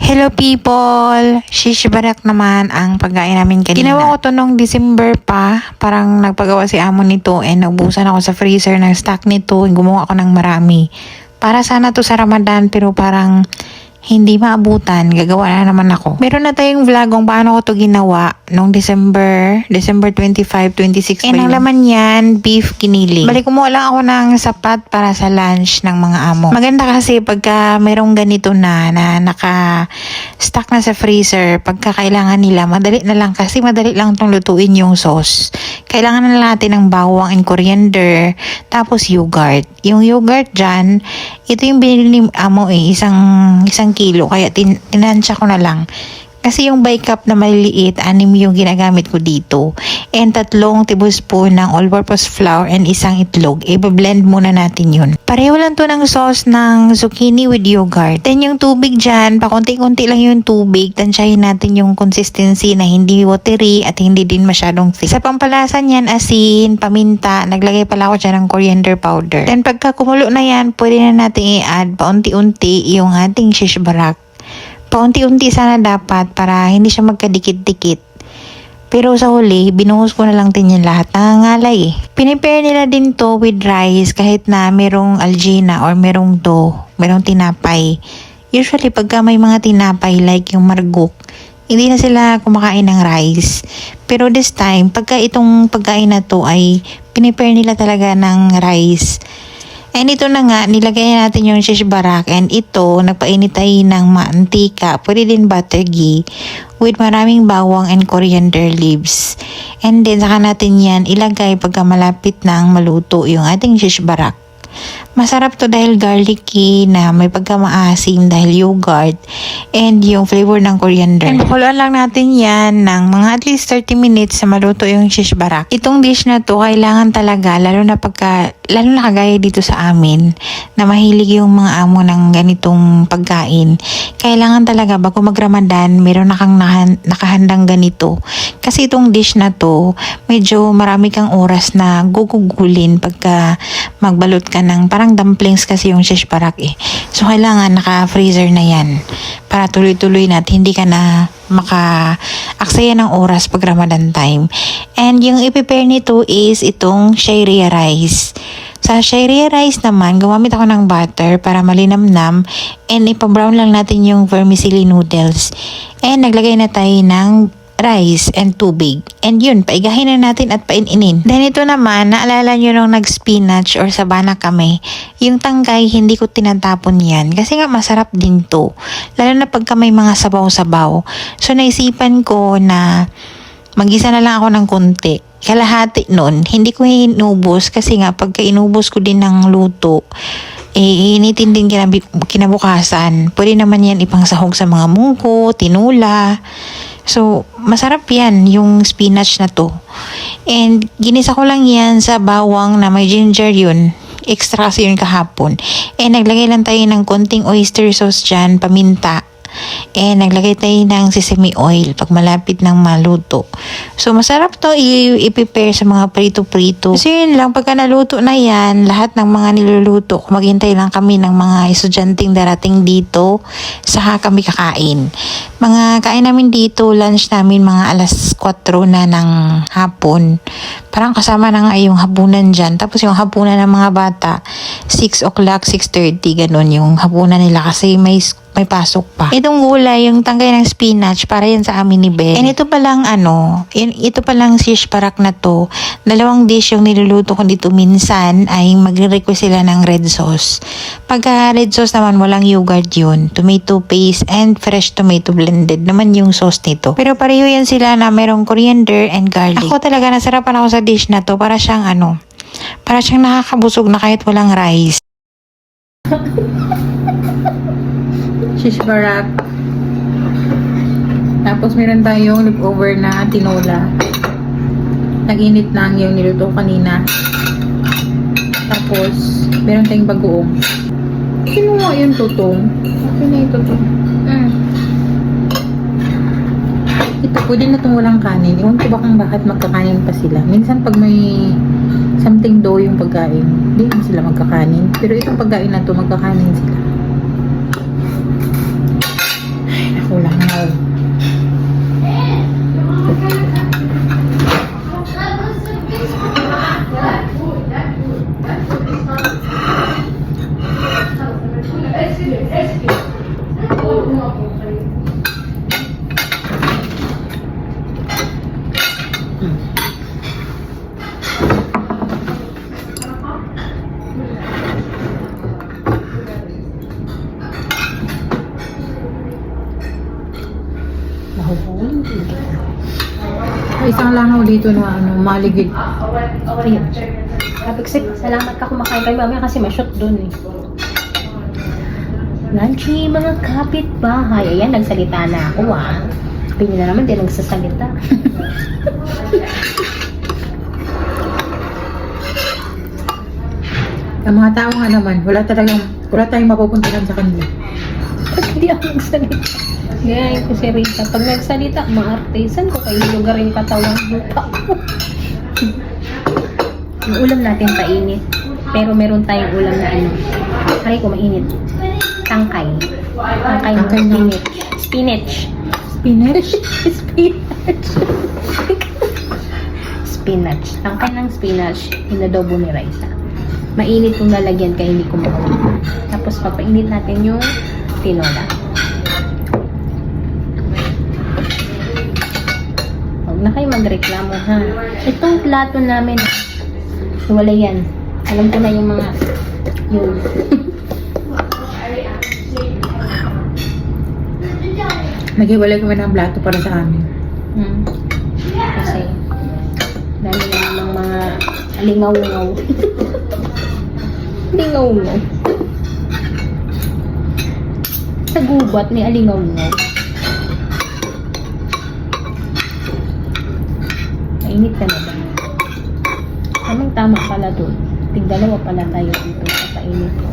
Hello people! Shish barak naman ang pagkain namin kanina. Ginawa ko to nung December pa. Parang nagpagawa si amo nito and naubusan ako sa freezer ng stock nito. Gumawa ako ng marami. Para sana to sa Ramadan pero parang hindi maabutan. Gagawa na naman ako. Meron na tayong vlog kung paano ko to ginawa nung December 25, 26. And ang laman yan, beef giniling. Balik kumuha lang ako ng sapat para sa lunch ng mga amo. Maganda kasi pagka mayroong ganito na naka-stock na sa freezer, pagka kailangan nila, madali na lang kasi madali lang tong lutuin yung sauce. Kailangan na natin ng bawang and coriander, tapos yogurt. Yung yogurt dyan, ito yung binili ni amo isang kilo, kaya tinansya ko na lang. Kasi yung by cup na maliliit, 6 yung ginagamit ko dito. And 3 tablespoon ng all-purpose flour and isang itlog. I-blend muna natin yun. Pareho lang to ng sauce ng zucchini with yogurt. Then yung tubig dyan, pakunti-kunti lang yung tubig. Tansyahin natin yung consistency na hindi watery at hindi din masyadong thick. Sa pampalasan yan, asin, paminta, naglagay pala ako dyan ng coriander powder. Then pagka kumulo na yan, pwede na natin i-add paunti-unti yung ating shish barak. Paunti-unti sana dapat para hindi siya magkadikit-dikit. Pero sa huli, binuhos ko na lang din yung lahat. Nangangalay eh. Pinipare nila din to with rice kahit na merong algina or merong dough, merong tinapay. Usually pagka may mga tinapay like yung margok, hindi na sila kumakain ng rice. Pero this time, pagka itong pagkain na to ay pinipare nila talaga ng rice. And ito na nga, nilagay natin yung shish barak and ito, nagpainit tayo ng mantika, pwede din butter ghee with maraming bawang and coriander leaves. And then saka natin yan ilagay pagka malapit ng maluto yung ating shish barak. Masarap to dahil garlicky na may pagkamaasim dahil yogurt and yung flavor ng coriander. And pakuluan lang natin yan ng mga at least 30 minutes sa maluto yung shish barak. Itong dish na to kailangan talaga lalo na kagaya dito sa amin na mahilig yung mga amo ng ganitong pagkain. Kailangan talaga bago mag-Ramadan meron na kang nakahandang ganito. Kasi itong dish na to medyo marami kang oras na gugugulin pagka magbalot ka ng parang dumplings kasi yung shish barak eh. So kailangan naka-freezer na yan para tuloy-tuloy na at hindi ka na maka-aksaya ng oras pag Ramadan time. And yung i-prepare nito is itong shayria rice. Sa shayria rice naman, gumamit ako ng butter para malinamnam and ipa-brown lang natin yung vermicelli noodles. And naglagay na tayo ng rice and tubig. And yun, paigahin na natin at paininin. Then ito naman, naalala nyo nung nag-spinach or sabana kami, yung tangkay, hindi ko tinatapon yan. Kasi nga masarap din to. Lalo na pagka may mga sabaw-sabaw. So naisipan ko na mag-isa na lang ako ng konti. Kalahati nun, hindi ko inubos kasi nga pagka inubos ko din ng luto, initin din kinabukasan. Pwede naman yan ipang sahog sa mga mungko, tinula. So, masarap yan, yung spinach na to. And, ginisa ko lang yan sa bawang na may ginger yun. Extra kasi yun kahapon. And, naglagay lang tayo ng konting oyster sauce dyan, paminta. And, naglagay tayo ng sesame oil pag malapit ng maluto. So, masarap to i-prepare sa mga prito-prito. So, yun lang, pagka naluto na yan, lahat ng mga niluluto, maghintay lang kami ng mga estudyanteng darating dito, saka kami kakain. Mga kain namin dito, lunch namin mga alas 4 na ng hapon. Parang kasama na nga yung hapunan dyan. Tapos yung hapunan ng mga bata, 6 o'clock, 6:30, ganun yung hapunan nila kasi may pasok pa. Itong gulay, yung tangkay ng spinach, para yan sa amin ni Ben. And ito palang ito palang shish barak na to, 2 dish yung niluluto ko dito minsan ay magre-request sila ng red sauce. Pagka red sauce naman, walang yogurt yun. Tomato paste and fresh tomato blended naman yung sauce nito. Pero pareho yan sila na merong coriander and garlic. Ako talaga nasarapan ako sa dish na to, para siyang nakakabusog na kahit walang rice. Shish barak. Tapos meron tayong leftover na tinola. Nag-init lang yung niluto kanina. Tapos meron tayong bagoong. Sino nga yung tutong? Sino yung tutong? Ito, pwede na itong walang kanin. Iwan ko bakit magkakanin pa sila. Minsan pag may something daw yung pagkain, hindi naman sila magkakanin. Pero itong pagkain na to, magkakanin sila. Ay, Mahubulin. Isang langaw dito na maligid. Ayun. Kapiksik, salamat ka kumakain kayo mamaya kasi ma-shoot dun eh. Lunchi, mga kapitbahay. Ayan, nagsalita na ako ah. Pili na naman din nagsasalita. Ang mga tao nga naman, wala tayong mapupuntahan sa kanila. Hindi ako nagsalita. Ganyan ko si Rita. Pag nagsalita, maartisan ko kayo lugar yung katawan lupa ko. Yung ulam natin painit. Pero meron tayong ulam na ano. Aray ko mainit. Tangkay. Tangkay ng spinach. Spinach? Spinach. Spinach. Tangkay ng spinach. Inadobo ni Raisa. Mainit yung lalagyan kaya hindi ko mawala. Tapos papainit natin yung tinola. Huwag na kayo magreklamo ha. Itong plato namin, wala yan. Alam ko na yung mga yun. Naghiwalay kami ng plato para sa amin. Kasi dami na ng mga lingaw-ngaw. Lingaw-ngaw. Sa gubat may alingaw-ngaw. Mainit ka na ba? Tamang tama pala doon. Tig-dalawa pala tayo dito sa painit ko.